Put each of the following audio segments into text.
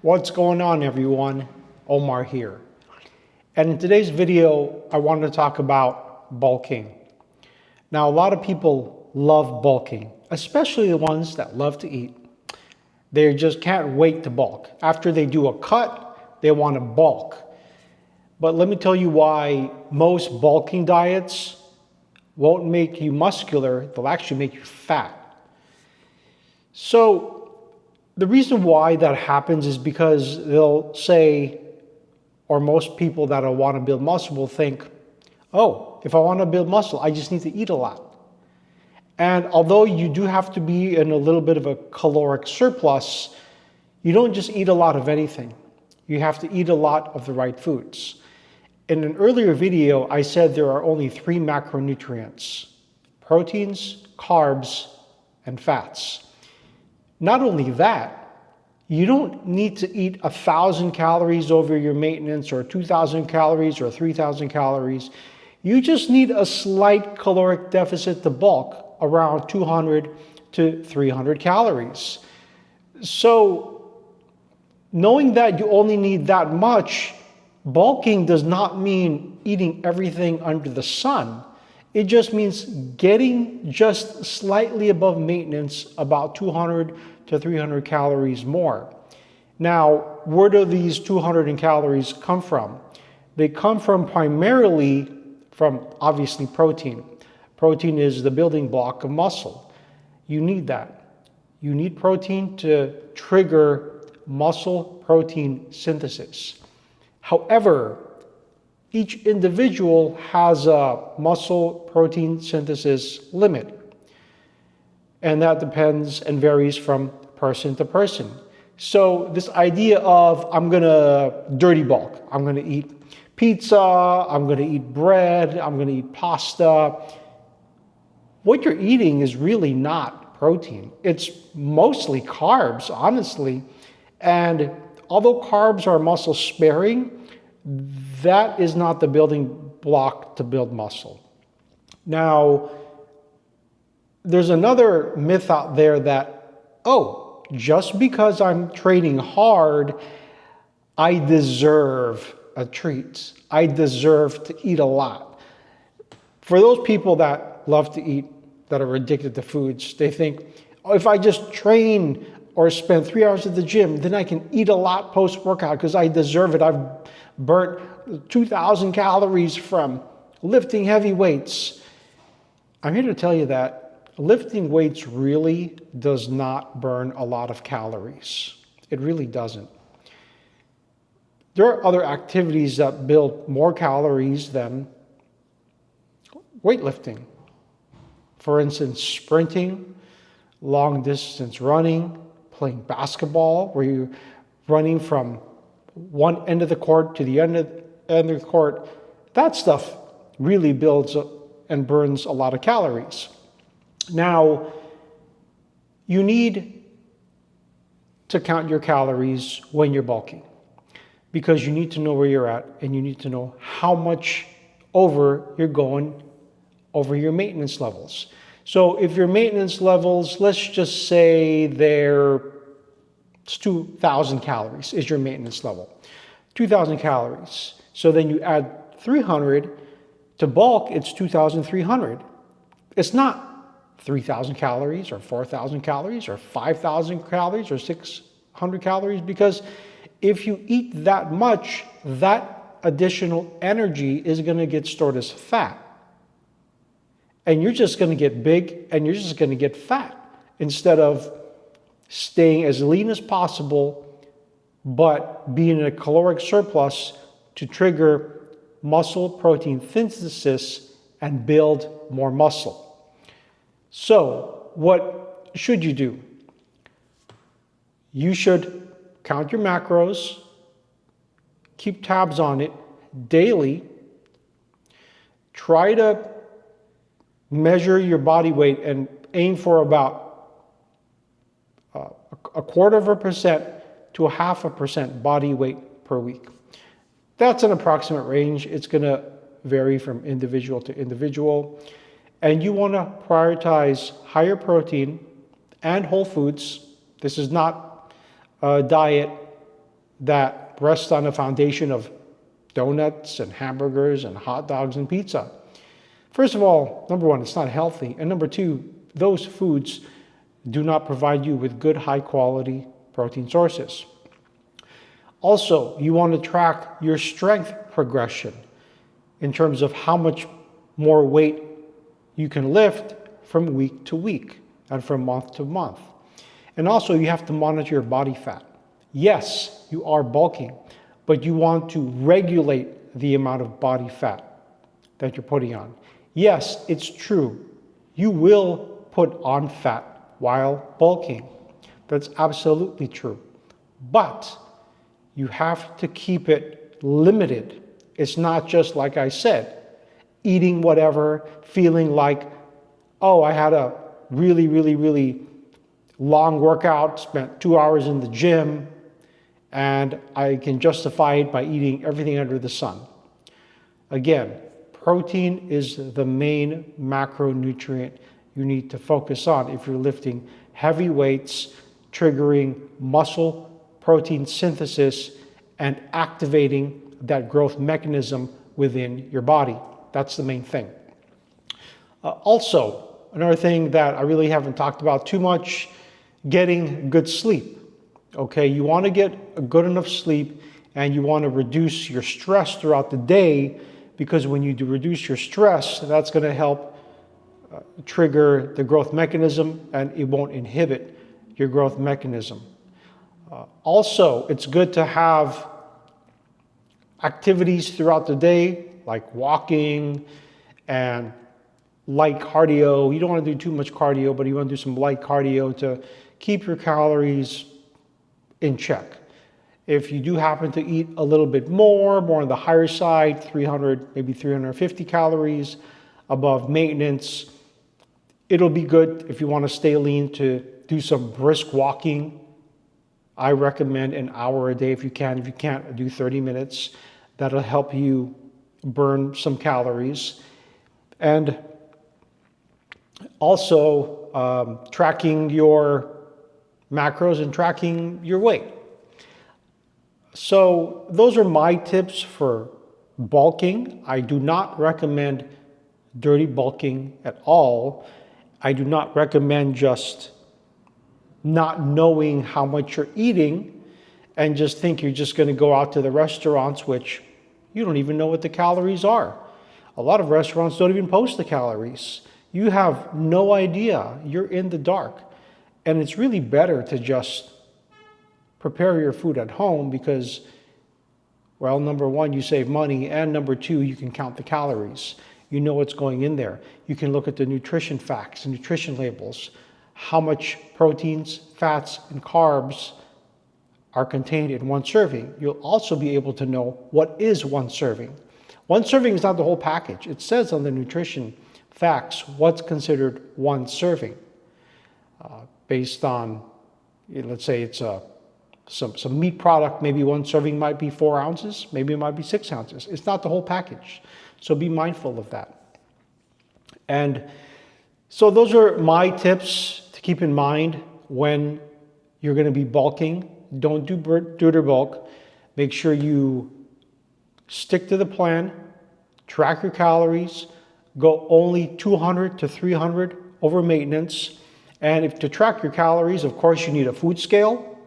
What's going on, everyone? Omar here. And in today's video, I wanted to talk about bulking. Now, a lot of people love bulking, especially the ones that love to eat. They just can't wait to bulk. After they do a cut, they want to bulk. But let me tell you why most bulking diets won't make you muscular, they'll actually make you fat. So the reason why that happens is because they'll say, or most people that want to build muscle will think, oh, if I want to build muscle, I just need to eat a lot. And although you do have to be in a little bit of a caloric surplus, you don't just eat a lot of anything. You have to eat a lot of the right foods. In an earlier video, I said there are only 3 macronutrients: proteins, carbs, and fats. Not only that, you don't need to eat 1,000 calories over your maintenance, or 2,000 calories, or 3,000 calories. You just need a slight caloric deficit to bulk, around 200 to 300 calories. So knowing that you only need that much, bulking does not mean eating everything under the sun. It just means getting just slightly above maintenance, about 200 to 300 calories more. Now, where do these 200 calories come from? They come from primarily from, obviously, protein. Protein is the building block of muscle. You need that. You need protein to trigger muscle protein synthesis. However, each individual has a muscle protein synthesis limit, and that depends and varies from person to person. So this idea of I'm gonna dirty bulk, I'm gonna eat pizza, I'm gonna eat bread, I'm gonna eat pasta, what you're eating is really not protein. It's mostly carbs, honestly. And although carbs are muscle sparing, that is not the building block to build muscle. Now, there's another myth out there that, oh, just because I'm training hard, I deserve a treat. I deserve to eat a lot. For those people that love to eat, that are addicted to foods, they think, oh, if I just train or spend 3 hours at the gym, then I can eat a lot post-workout because I deserve it. I've burnt 2,000 calories from lifting heavy weights. I'm here to tell you that lifting weights really does not burn a lot of calories. It really doesn't. There are other activities that build more calories than weightlifting. For instance, sprinting, long distance running, playing basketball, where you're running from one end of the court to the end of the court. That stuff really builds and burns a lot of calories. Now, you need to count your calories when you're bulking, because you need to know where you're at and you need to know how much over you're going over your maintenance levels. So if your maintenance levels, let's just say it's 2,000 calories is your maintenance level. 2,000 calories. So then you add 300 to bulk, it's 2,300. It's not 3,000 calories or 4,000 calories or 5,000 calories or 600 calories, because if you eat that much, that additional energy is going to get stored as fat. And you're just going to get big and you're just going to get fat instead of staying as lean as possible, but being in a caloric surplus to trigger muscle protein synthesis and build more muscle. So what should you do? You should count your macros, keep tabs on it daily, try to measure your body weight and aim for about 0.25% to 0.5% body weight per week. That's an approximate range. It's going to vary from individual to individual. And you want to prioritize higher protein and whole foods. This is not a diet that rests on a foundation of donuts and hamburgers and hot dogs and pizza. First of all, number one, it's not healthy. And number two, those foods do not provide you with good, high quality protein sources. Also, you want to track your strength progression in terms of how much more weight you can lift from week to week and from month to month. And also, you have to monitor your body fat. Yes, you are bulking, but you want to regulate the amount of body fat that you're putting on. Yes, it's true. You will put on fat while bulking. That's absolutely true. But you have to keep it limited. It's not just, like I said, eating whatever, feeling like, oh, I had a really long workout, spent 2 hours in the gym, and I can justify it by eating everything under the sun. Again, protein is the main macronutrient you need to focus on if you're lifting heavy weights, triggering muscle protein synthesis and activating that growth mechanism within your body. That's the main thing. Also, another thing that I really haven't talked about too much, getting good sleep. Okay, you want to get a good enough sleep and you want to reduce your stress throughout the day, because when you do reduce your stress, that's going to help trigger the growth mechanism and it won't inhibit your growth mechanism. Also, it's good to have activities throughout the day like walking and light cardio. You don't want to do too much cardio, but you want to do some light cardio to keep your calories in check. If you do happen to eat a little bit more on the higher side, 300, maybe 350 calories above maintenance, it'll be good if you want to stay lean to do some brisk walking. I recommend an hour a day if you can. If you can't, do 30 minutes. That'll help you burn some calories. And also tracking your macros and tracking your weight. So those are my tips for bulking. I do not recommend dirty bulking at all. I do not recommend just not knowing how much you're eating and just think you're just going to go out to the restaurants, which you don't even know what the calories are. A lot of restaurants don't even post the calories. You have no idea. You're in the dark. And it's really better to just prepare your food at home because, well, number one, you save money, and number two, you can count the calories. You know what's going in there. You can look at the nutrition facts and nutrition labels, how much proteins, fats, and carbs are contained in one serving. You'll also be able to know what is one serving. One serving is not the whole package. It says on the nutrition facts what's considered one serving based on, let's say it's some meat product. Maybe one serving might be 4 ounces, maybe it might be 6 ounces. It's not the whole package. So be mindful of that. And so those are my tips to keep in mind when you're going to be bulking. Don't do dirty bulk. Make sure you stick to the plan, track your calories, go only 200 to 300 over maintenance. And if to track your calories, of course, you need a food scale.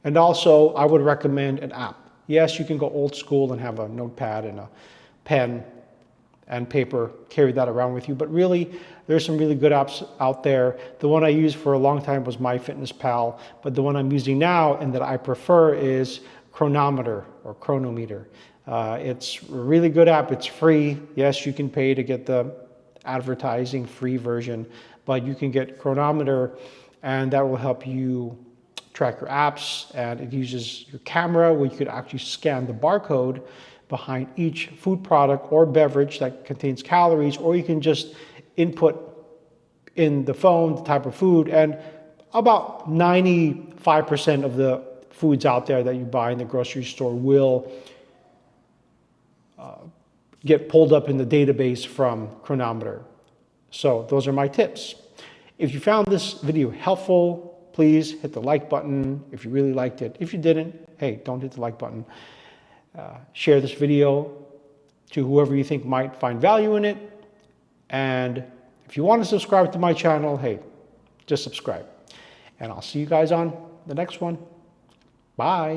And also, I would recommend an app. Yes, you can go old school and have a notepad and a pen and paper, carry that around with you. But really, there's some really good apps out there. The one I used for a long time was MyFitnessPal, but the one I'm using now and that I prefer is Chronometer or Chronometer. It's a really good app. It's free. Yes, you can pay to get the advertising free version, but you can get Chronometer, and that will help you track your apps, and it uses your camera where you could actually scan the barcode behind each food product or beverage that contains calories, or you can just input in the phone the type of food, and about 95% of the foods out there that you buy in the grocery store will get pulled up in the database from Chronometer. So those are my tips. If you found this video helpful, please hit the like button if you really liked it. If you didn't, hey, don't hit the like button. Share this video to whoever you think might find value in it. And if you want to subscribe to my channel, hey, just subscribe. And I'll see you guys on the next one. Bye.